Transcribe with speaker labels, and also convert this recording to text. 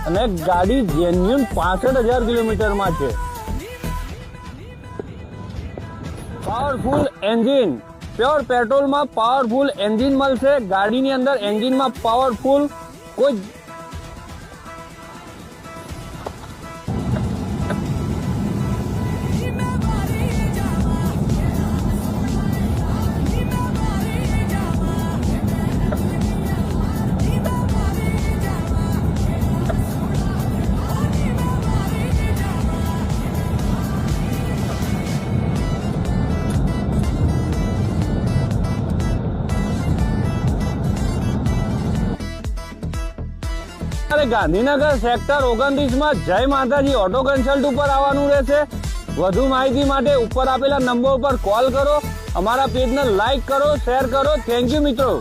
Speaker 1: અને ગાડી જેન્યુન 65,000 કિલોમીટરમાં છે। પાવરફુલ એન્જિન, પ્યોર પેટ્રોલમાં પાવરફુલ એન્જિન મળશે। ગાડીની અંદર એન્જિનમાં પાવરફુલ કોઈ ગાંધીનગર સેક્ટર 29 માં જય માતાજી ઓટો કન્સલ્ટ ઉપર આવવાનું રહેશે। વધુ માહિતી માટે ઉપર આપેલા નંબર પર કોલ કરો, અમારા પેજને લાઈક કરો, શેર કરો। થેન્ક યુ મિત્રો।